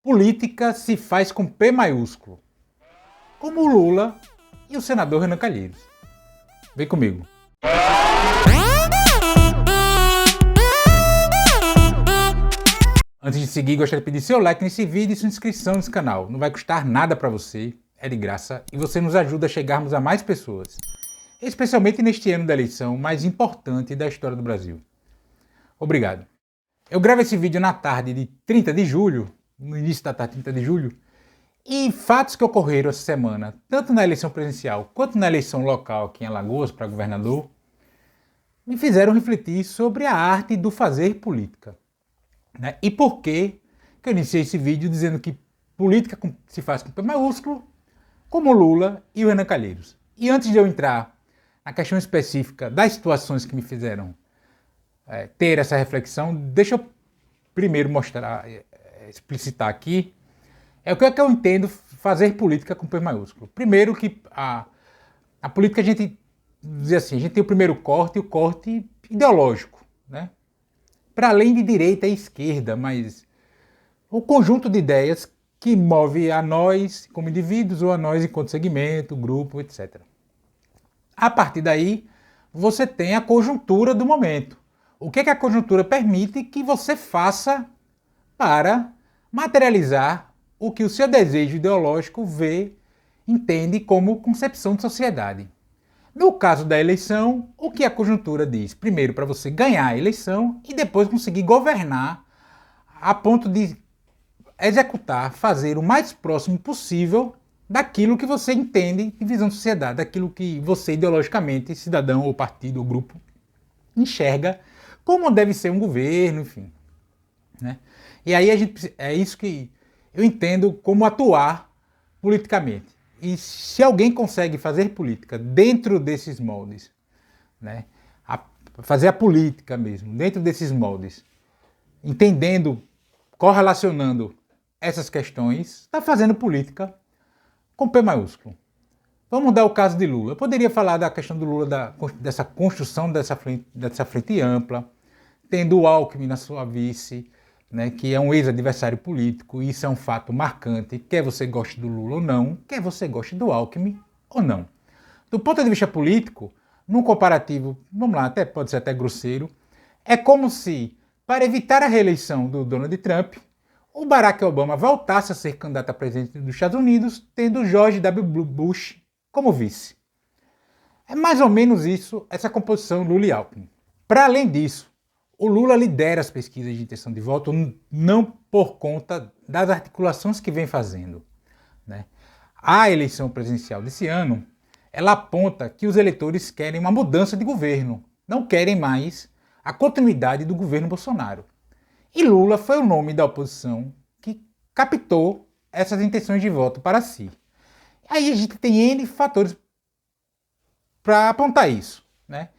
Política se faz com P maiúsculo, como o Lula e o senador Renan Calheiros. Vem comigo. Antes de seguir, gostaria de pedir seu like nesse vídeo e sua inscrição nesse canal. Não vai custar nada para você, é de graça, e você nos ajuda a chegarmos a mais pessoas, especialmente neste ano da eleição mais importante da história do Brasil. Obrigado. Eu gravo esse vídeo na tarde de 30 de julho, no início da tarde de 30 de julho, e fatos que ocorreram essa semana, tanto na eleição presidencial quanto na eleição local aqui em Alagoas para governador, me fizeram refletir sobre a arte do fazer política. Né? E por que eu iniciei esse vídeo dizendo que política se faz com P maiúsculo, como Lula e o Renan Calheiros. E antes de eu entrar na questão específica das situações que me fizeram ter essa reflexão, deixa eu primeiro explicitar aqui o que é que eu entendo fazer política com P maiúsculo. Primeiro que a política, a gente diz assim, a gente tem o primeiro corte e o corte ideológico, né? Para além de direita e esquerda, mas o conjunto de ideias que move a nós como indivíduos ou a nós enquanto segmento, grupo, etc. A partir daí, você tem a conjuntura do momento. O que a conjuntura permite que você faça para materializar o que o seu desejo ideológico entende como concepção de sociedade. No caso da eleição, o que a conjuntura diz? Primeiro, para você ganhar a eleição e depois conseguir governar a ponto de executar, fazer o mais próximo possível daquilo que você entende de visão de sociedade, daquilo que você ideologicamente, cidadão ou partido ou grupo, enxerga como deve ser um governo, enfim. Né? E aí é isso que eu entendo como atuar politicamente. E se alguém consegue fazer política dentro desses moldes, né, fazer a política mesmo, dentro desses moldes, entendendo, correlacionando essas questões, está fazendo política com P maiúsculo. Vamos dar o caso de Lula. Eu poderia falar da questão do Lula, dessa construção dessa frente ampla, tendo o Alckmin na sua vice, né, que é um ex-adversário político, e isso é um fato marcante, quer você goste do Lula ou não, quer você goste do Alckmin ou não. Do ponto de vista político, num comparativo, vamos lá, pode ser até grosseiro, é como se, para evitar a reeleição do Donald Trump, o Barack Obama voltasse a ser candidato a presidente dos Estados Unidos, tendo George W. Bush como vice. É mais ou menos isso, essa composição Lula e Alckmin. Para além disso, o Lula lidera as pesquisas de intenção de voto não por conta das articulações que vem fazendo. Né? A eleição presidencial desse ano, ela aponta que os eleitores querem uma mudança de governo, não querem mais a continuidade do governo Bolsonaro. E Lula foi o nome da oposição que captou essas intenções de voto para si. Aí a gente tem N fatores para apontar isso. Né?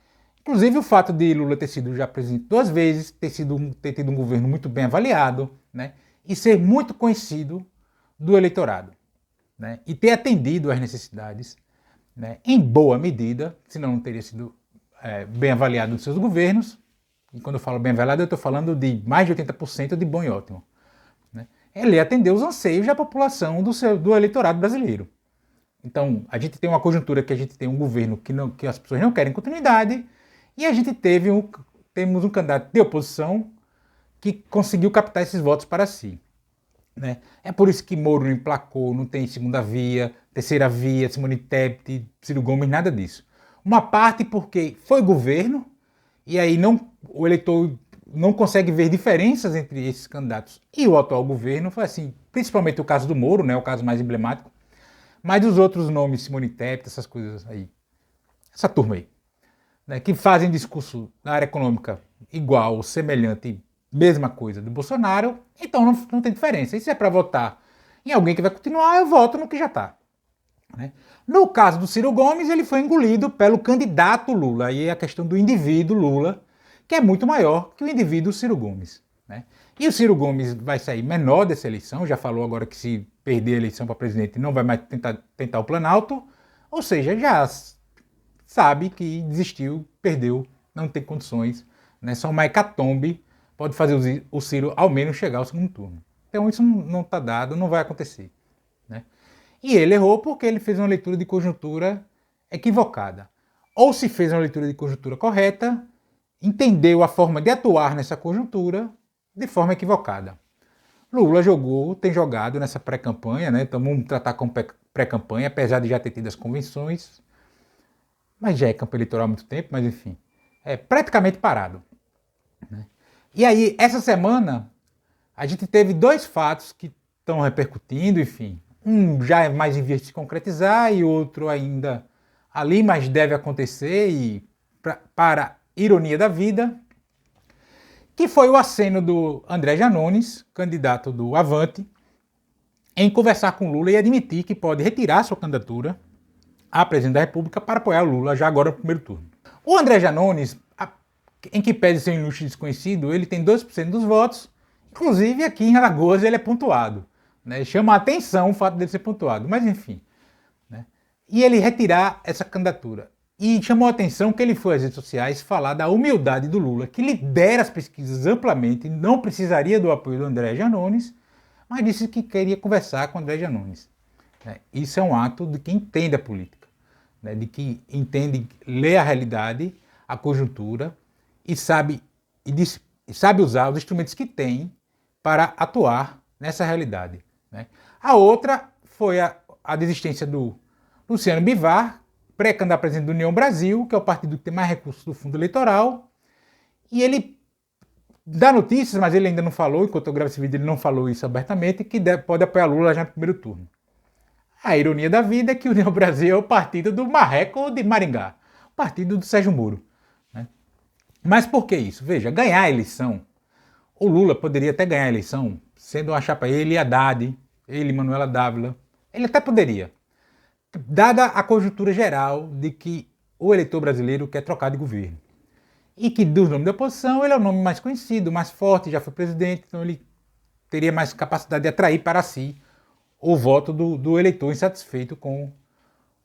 Inclusive o fato de Lula ter sido já presidente 2 vezes, ter tido um governo muito bem avaliado, né? E ser muito conhecido do eleitorado. Né? E ter atendido às necessidades, né? Em boa medida, senão não teria sido bem avaliado nos seus governos. E quando eu falo bem avaliado, eu estou falando de mais de 80% de bom e ótimo. Né? Ele atendeu os anseios da população do eleitorado brasileiro. Então, a gente tem uma conjuntura que a gente tem um governo que as pessoas não querem continuidade, e a gente temos um candidato de oposição que conseguiu captar esses votos para si. Né? É por isso que Moro não emplacou, não tem segunda via, terceira via, Simone Tebet, Ciro Gomes, nada disso. Uma parte porque foi governo, e aí o eleitor não consegue ver diferenças entre esses candidatos e o atual governo. Foi assim, principalmente o caso do Moro, né, o caso mais emblemático, mas os outros nomes, Simone Tebet, essas coisas aí, essa turma aí, né, que fazem discurso na área econômica igual, semelhante, mesma coisa do Bolsonaro, então não tem diferença. E se é para votar em alguém que vai continuar, eu voto no que já está. Né? No caso do Ciro Gomes, ele foi engolido pelo candidato Lula, aí é a questão do indivíduo Lula, que é muito maior que o indivíduo Ciro Gomes. Né? E o Ciro Gomes vai sair menor dessa eleição, já falou agora que se perder a eleição para presidente não vai mais tentar o Planalto, ou seja, já sabe que desistiu, perdeu, não tem condições, né? Só uma hecatombe pode fazer o Ciro ao menos chegar ao segundo turno. Então isso não está dado, não vai acontecer, né? E ele errou porque ele fez uma leitura de conjuntura equivocada. Ou se fez uma leitura de conjuntura correta, entendeu a forma de atuar nessa conjuntura de forma equivocada. Lula tem jogado nessa pré-campanha, né? Então vamos tratar como pré-campanha, apesar de já ter tido as convenções, mas já é campo eleitoral há muito tempo, mas enfim, é praticamente parado, né? E aí, essa semana, a gente teve dois fatos que estão repercutindo, enfim. Um já é mais em vias de se concretizar e outro ainda ali, mas deve acontecer e para ironia da vida, que foi o aceno do André Janones, candidato do Avante, em conversar com Lula e admitir que pode retirar sua candidatura à presidente da República para apoiar Lula já agora no primeiro turno. O André Janones, em que pese ser um ilustre desconhecido, ele tem 2% dos votos, inclusive aqui em Alagoas ele é pontuado, né? Chama a atenção o fato dele ser pontuado, mas enfim, né? E ele retirar essa candidatura. E chamou a atenção que ele foi às redes sociais falar da humildade do Lula, que lidera as pesquisas amplamente, não precisaria do apoio do André Janones, mas disse que queria conversar com o André Janones. Isso é um ato de quem entende a política, né? De que entende, lê a realidade, a conjuntura e sabe usar os instrumentos que tem para atuar nessa realidade, né? A outra foi a desistência do Luciano Bivar, pré-candidato a presidente da União Brasil, que é o partido que tem mais recursos do fundo eleitoral, e ele dá notícias, mas ele ainda não falou, enquanto eu gravo esse vídeo ele não falou isso abertamente, que pode apoiar Lula já no primeiro turno. A ironia da vida é que o União Brasil é o partido do Marreco de Maringá, o partido do Sérgio Moro, né? Mas por que isso? Veja, ganhar a eleição, o Lula poderia até ganhar a eleição, sendo uma chapa ele e Haddad, ele e Manuela Dávila, ele até poderia, dada a conjuntura geral de que o eleitor brasileiro quer trocar de governo. E que dos nomes da oposição ele é o nome mais conhecido, mais forte, já foi presidente, então ele teria mais capacidade de atrair para si o voto do eleitor insatisfeito com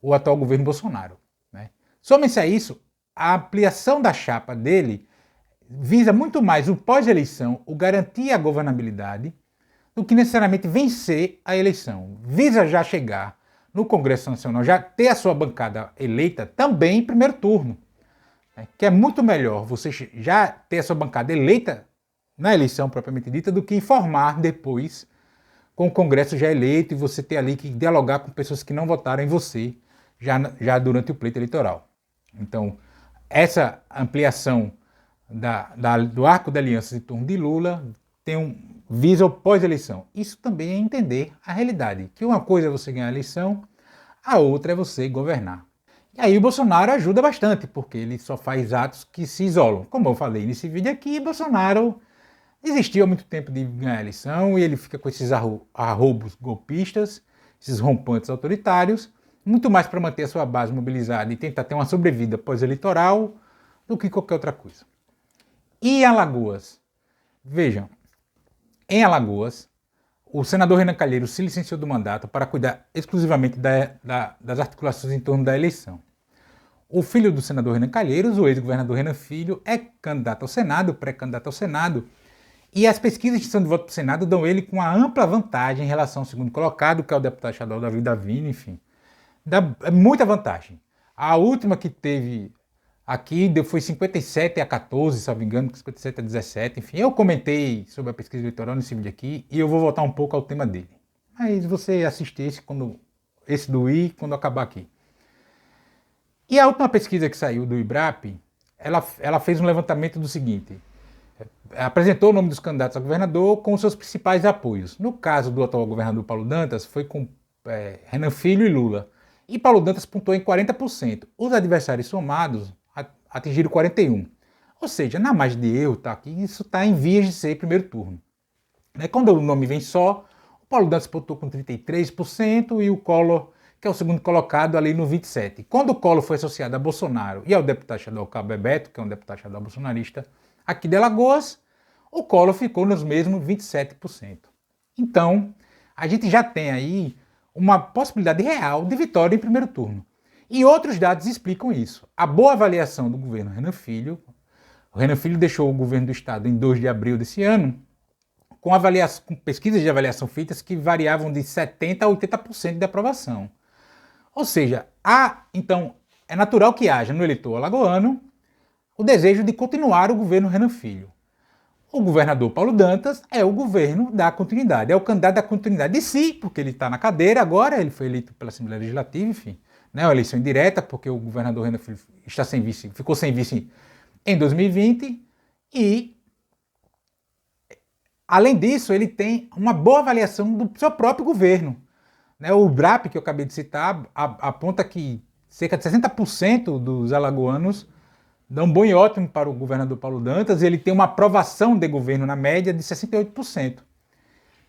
o atual governo Bolsonaro, né? Some-se a isso, a ampliação da chapa dele visa muito mais o pós-eleição, o garantir a governabilidade, do que necessariamente vencer a eleição. Visa já chegar no Congresso Nacional, já ter a sua bancada eleita também em primeiro turno, né? Que é muito melhor você já ter a sua bancada eleita na eleição propriamente dita do que informar depois com o Congresso já eleito e você ter ali que dialogar com pessoas que não votaram em você já durante o pleito eleitoral. Então, essa ampliação do arco da aliança em torno de Lula visa o pós-eleição. Isso também é entender a realidade, que uma coisa é você ganhar a eleição, a outra é você governar. E aí o Bolsonaro ajuda bastante, porque ele só faz atos que se isolam. Como eu falei nesse vídeo aqui, Bolsonaro desistiu há muito tempo de ganhar a eleição e ele fica com esses arroubos golpistas, esses rompantes autoritários, muito mais para manter a sua base mobilizada e tentar ter uma sobrevida pós-eleitoral do que qualquer outra coisa. E em Alagoas? Vejam, em Alagoas, o senador Renan Calheiros se licenciou do mandato para cuidar exclusivamente das articulações em torno da eleição. O filho do senador Renan Calheiros, o ex-governador Renan Filho, é candidato ao Senado, pré-candidato ao Senado, e as pesquisas de intenção de voto para o Senado dão ele com uma ampla vantagem em relação ao segundo colocado, que é o deputado estadual Davi Davino, enfim. Dá muita vantagem. A última que teve aqui foi 57-14, se não me engano, 57-17, enfim. Eu comentei sobre a pesquisa eleitoral nesse vídeo aqui e eu vou voltar um pouco ao tema dele. Mas você assiste esse do I quando acabar aqui. E a última pesquisa que saiu do IBRAP, ela fez um levantamento do seguinte: apresentou o nome dos candidatos a governador com os seus principais apoios. No caso do atual governador Paulo Dantas, foi com Renan Filho e Lula. E Paulo Dantas pontuou em 40%. Os adversários somados atingiram 41%. Ou seja, na margem de erro, tá aqui, isso está em vias de ser primeiro turno. Quando o nome vem só, o Paulo Dantas pontuou com 33% e o Collor, que é o segundo colocado, ali no 27%. Quando o Collor foi associado a Bolsonaro e ao deputado estadual Cabo Bebeto, que é um deputado estadual bolsonarista, aqui de Alagoas, o Collor ficou nos mesmos 27%. Então, a gente já tem aí uma possibilidade real de vitória em primeiro turno. E outros dados explicam isso. A boa avaliação do governo Renan Filho. O Renan Filho deixou o governo do estado em 2 de abril desse ano com pesquisas de avaliação feitas que variavam de 70% a 80% de aprovação. Ou seja, então, é natural que haja no eleitor alagoano o desejo de continuar o governo Renan Filho. O governador Paulo Dantas é o governo da continuidade, é o candidato da continuidade de si, porque ele está na cadeira agora, ele foi eleito pela Assembleia Legislativa, enfim, né, uma eleição indireta, porque o governador Renan Filho está sem vice, ficou sem vice em 2020 e, além disso, ele tem uma boa avaliação do seu próprio governo. Né, o IBRAP, que eu acabei de citar, aponta que cerca de 60% dos alagoanos dão bom e ótimo para o governador Paulo Dantas, e ele tem uma aprovação de governo na média de 68%.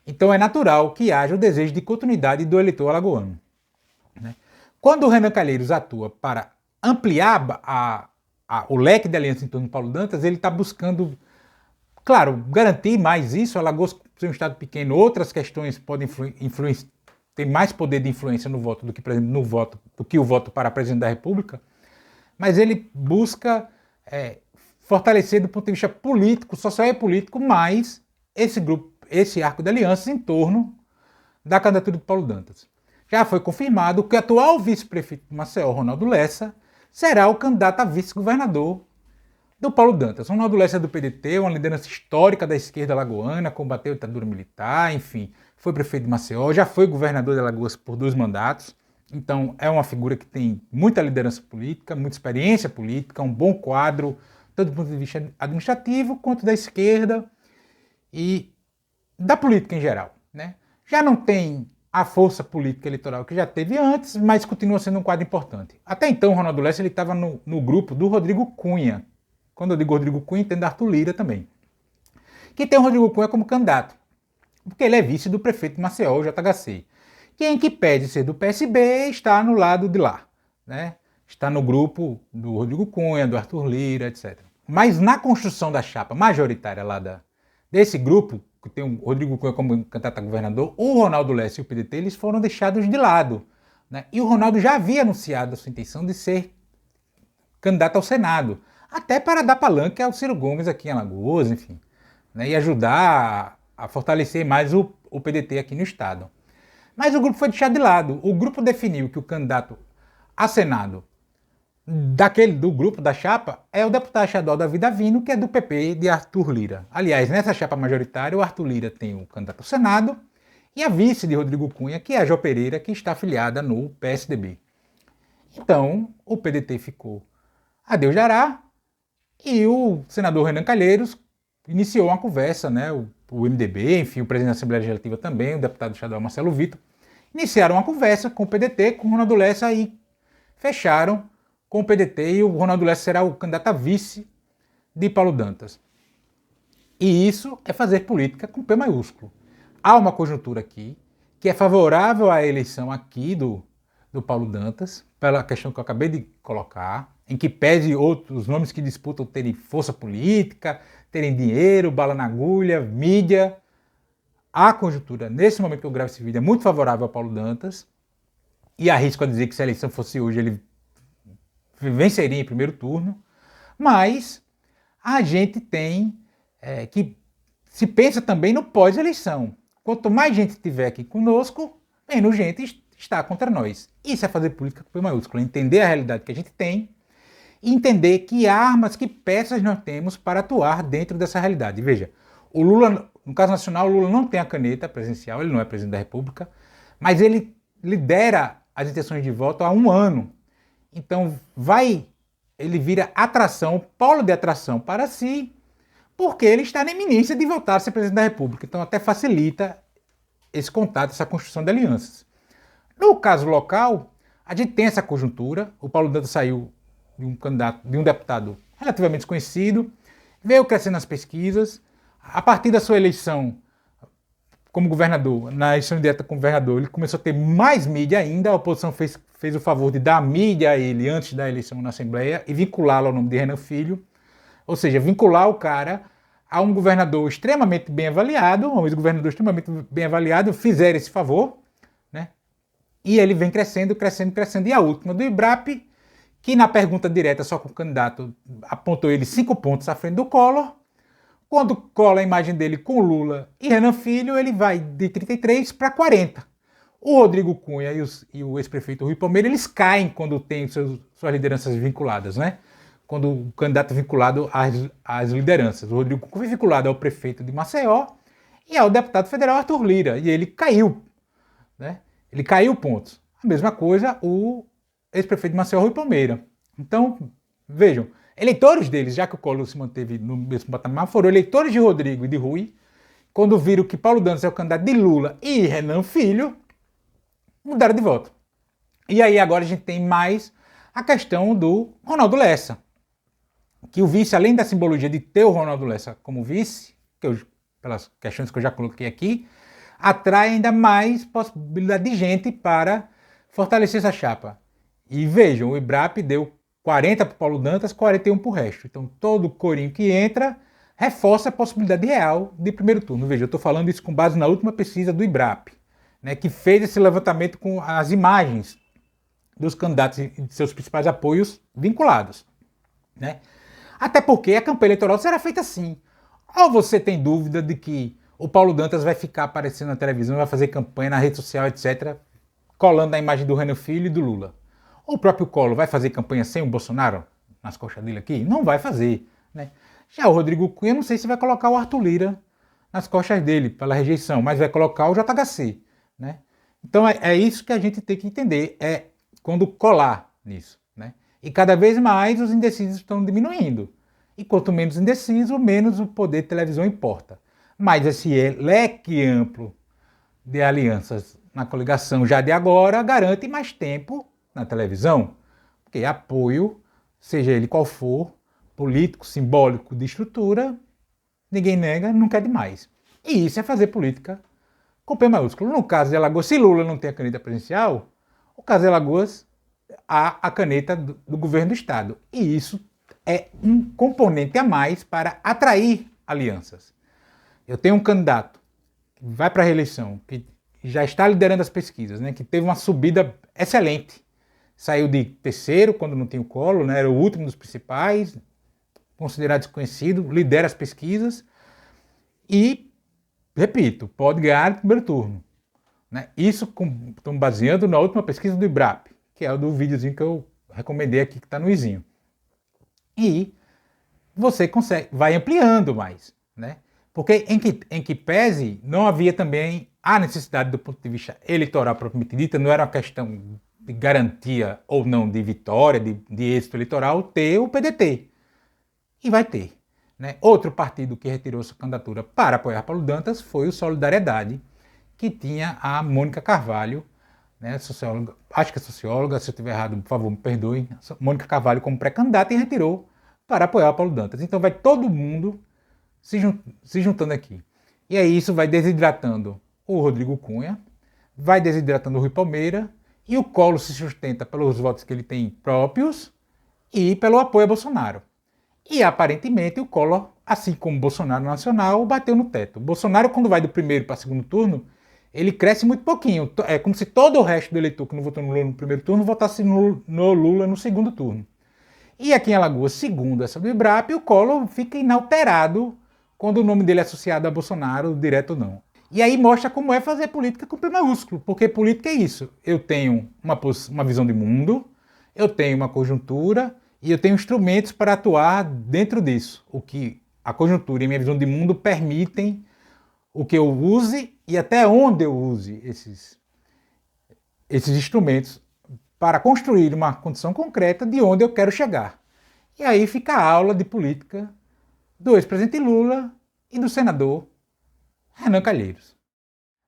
Então é natural que haja o desejo de continuidade do eleitor alagoano. Né? Quando o Renan Calheiros atua para ampliar o leque de aliança em torno do Paulo Dantas, ele está buscando, claro, garantir mais isso. Alagoas, por ser um estado pequeno, outras questões podem ter mais poder de influência no voto do que, por exemplo, do que o voto para presidente da República, mas ele busca fortalecer do ponto de vista político, social e político, mais esse arco de alianças em torno da candidatura de Paulo Dantas. Já foi confirmado que o atual vice-prefeito de Maceió, Ronaldo Lessa, será o candidato a vice-governador do Paulo Dantas. Ronaldo Lessa é do PDT, uma liderança histórica da esquerda alagoana, combateu a ditadura militar, enfim, foi prefeito de Maceió, já foi governador de Alagoas por 2 mandatos. Então é uma figura que tem muita liderança política, muita experiência política, um bom quadro, tanto do ponto de vista administrativo quanto da esquerda e da política em geral. Né? Já não tem a força política eleitoral que já teve antes, mas continua sendo um quadro importante. Até então, o Ronaldo Lessa estava no grupo do Rodrigo Cunha. Quando eu digo Rodrigo Cunha, entendo Arthur Lira também. Que tem o Rodrigo Cunha como candidato, porque ele é vice do prefeito de Maceió, o JHC. Quem que pede ser do PSB está no lado de lá, né? Está no grupo do Rodrigo Cunha, do Arthur Lira, etc. Mas na construção da chapa majoritária lá desse grupo, que tem o Rodrigo Cunha como candidato a governador, o Ronaldo Lessa e o PDT, eles foram deixados de lado. Né? E o Ronaldo já havia anunciado a sua intenção de ser candidato ao Senado, até para dar palanque ao Ciro Gomes aqui em Alagoas, enfim, né? E ajudar a fortalecer mais o PDT aqui no estado. Mas o grupo foi deixado de lado. O grupo definiu que o candidato a Senado do grupo da chapa é o deputado estadual Davi Davino, que é do PP de Arthur Lira. Aliás, nessa chapa majoritária, o Arthur Lira tem o candidato ao Senado e a vice de Rodrigo Cunha, que é a Jo Pereira, que está afiliada no PSDB. Então, o PDT ficou a Deus dará e o senador Renan Calheiros iniciou uma conversa, né? O MDB, enfim, o presidente da Assembleia Legislativa também, o deputado estadual Marcelo Vitor, iniciaram uma conversa com o PDT, com o Ronaldo Lessa e fecharam com o PDT e o Ronaldo Lessa será o candidato a vice de Paulo Dantas. E isso é fazer política com P maiúsculo. Há uma conjuntura aqui que é favorável à eleição aqui do Paulo Dantas, pela questão que eu acabei de colocar, em que pese outros nomes que disputam terem força política, terem dinheiro, bala na agulha, mídia. A conjuntura, nesse momento que eu gravo esse vídeo, é muito favorável ao Paulo Dantas, e arrisco a dizer que se a eleição fosse hoje, ele venceria em primeiro turno, mas a gente tem que se pensa também no pós-eleição. Quanto mais gente estiver aqui conosco, menos gente está contra nós. Isso é fazer política com P maiúsculo, entender a realidade que a gente tem e entender que armas, que peças nós temos para atuar dentro dessa realidade. Veja, o Lula, no caso nacional, o Lula não tem a caneta presidencial, ele não é presidente da República, mas ele lidera as intenções de voto há 1 ano. Então ele vira atração, polo de atração para si, porque ele está na iminência de voltar a ser presidente da República. Então até facilita esse contato, essa construção de alianças. No caso local, a gente tem essa conjuntura. O Paulo Dantas saiu de um deputado relativamente desconhecido, veio crescendo nas pesquisas. A partir da sua eleição como governador, na eleição direta como governador, ele começou a ter mais mídia ainda. A oposição fez o favor de dar mídia a ele antes da eleição na Assembleia e vinculá-lo ao nome de Renan Filho. Ou seja, vincular o cara a um governador extremamente bem avaliado, um ex-governador extremamente bem avaliado, fizeram esse favor, né? E ele vem crescendo, crescendo, crescendo. E a última do IBRAP, que na pergunta direta só com o candidato apontou ele 5 pontos à frente do Collor, Quando cola a imagem dele com Lula e Renan Filho, ele vai de 33 para 40. O Rodrigo Cunha e o ex-prefeito Rui Palmeira, eles caem quando tem suas lideranças vinculadas, né? Quando o candidato é vinculado às lideranças. O Rodrigo Cunha foi vinculado ao prefeito de Maceió e ao deputado federal Arthur Lira, e ele caiu, né? Ele caiu pontos. A mesma coisa o ex-prefeito de Maceió, Rui Palmeira. Então, vejam, eleitores deles, já que o Collor se manteve no mesmo patamar, foram eleitores de Rodrigo e de Rui, quando viram que Paulo Dantas é o candidato de Lula e Renan Filho, mudaram de voto. E aí agora a gente tem mais a questão do Ronaldo Lessa, que o vice, além da simbologia de ter o Ronaldo Lessa como vice, pelas questões que eu já coloquei aqui, atrai ainda mais possibilidade de gente para fortalecer essa chapa. E vejam, o Ibrap deu 40 para o Paulo Dantas, 41 para o resto. Então todo corinho que entra reforça a possibilidade real de primeiro turno. Veja, eu estou falando isso com base na última pesquisa do Ibrap, né, que fez esse levantamento com as imagens dos candidatos e de seus principais apoios vinculados, né? Até porque a campanha eleitoral será feita assim. Ou você tem dúvida de que o Paulo Dantas vai ficar aparecendo na televisão, vai fazer campanha na rede social, etc., colando a imagem do Renan Filho e do Lula. Ou o próprio Collor vai fazer campanha sem o Bolsonaro nas costas dele aqui? Não vai fazer, né? Já o Rodrigo Cunha, não sei se vai colocar o Arthur Lira nas costas dele, pela rejeição, mas vai colocar o JHC, né? Então é isso que a gente tem que entender, é quando colar nisso, né? E cada vez mais os indecisos estão diminuindo. E quanto menos indeciso, menos o poder de televisão importa. Mas esse leque amplo de alianças na coligação já de agora garante mais tempo na televisão. Porque apoio, seja ele qual for, político, simbólico, de estrutura, ninguém nega, nunca é demais. E isso é fazer política com P maiúsculo. No caso de Alagoas, se Lula não tem a caneta presidencial, o caso de Alagoas há a caneta do governo do estado. E isso é um componente a mais para atrair alianças. Eu tenho um candidato que vai para a reeleição, que já está liderando as pesquisas, né, que teve uma subida excelente. Saiu de terceiro quando não tinha o Collor, né, era o último dos principais, considerado desconhecido, lidera as pesquisas e, repito, pode ganhar no primeiro turno, né? Isso estou baseando na última pesquisa do Ibrap, que é o do videozinho que eu recomendei aqui, que está no izinho. E você consegue, vai ampliando mais, né? Porque em que pese, não havia também a necessidade do ponto de vista eleitoral propriamente dita, não era uma questão de garantia ou não de vitória, de êxito eleitoral, ter o PDT. E vai ter, né? Outro partido que retirou sua candidatura para apoiar Paulo Dantas foi o Solidariedade, que tinha a Mônica Carvalho, né, socióloga, acho que é socióloga, se eu estiver errado, por favor, me perdoem, Mônica Carvalho como pré-candidata e retirou para apoiar o Paulo Dantas. Então vai todo mundo se juntando aqui. E aí isso vai desidratando o Rodrigo Cunha, vai desidratando o Rui Palmeira, e o Collor se sustenta pelos votos que ele tem próprios e pelo apoio a Bolsonaro. E aparentemente o Collor, assim como o Bolsonaro nacional, bateu no teto. O Bolsonaro, quando vai do primeiro para o segundo turno, ele cresce muito pouquinho. É como se todo o resto do eleitor que não votou no Lula no primeiro turno votasse no Lula no segundo turno. E aqui em Alagoas, segundo essa do Ibrap, o Collor fica inalterado quando o nome dele é associado a Bolsonaro, direto ou não. E aí mostra como é fazer política com P maiúsculo, porque política é isso. Eu tenho uma visão de mundo, eu tenho uma conjuntura e eu tenho instrumentos para atuar dentro disso. O que a conjuntura e a minha visão de mundo permitem o que eu use e até onde eu use esses instrumentos para construir uma condição concreta de onde eu quero chegar. E aí fica a aula de política do ex-presidente Lula e do senador Renan Calheiros.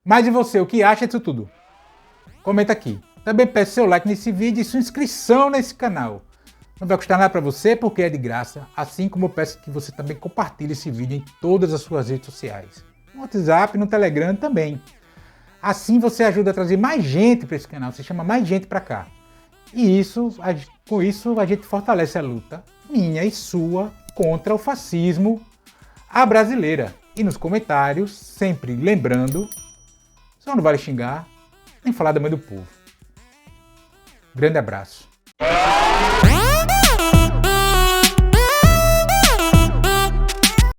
Mas e você, o que acha disso tudo? Comenta aqui. Também peço seu like nesse vídeo e sua inscrição nesse canal. Não vai custar nada para você porque é de graça, assim como eu peço que você também compartilhe esse vídeo em todas as suas redes sociais. No WhatsApp, no Telegram também. Assim você ajuda a trazer mais gente para esse canal, você chama mais gente para cá. E com isso a gente fortalece a luta minha e sua contra o fascismo à brasileira. E nos comentários, sempre lembrando, só não vale xingar, nem falar da mãe do povo. Grande abraço.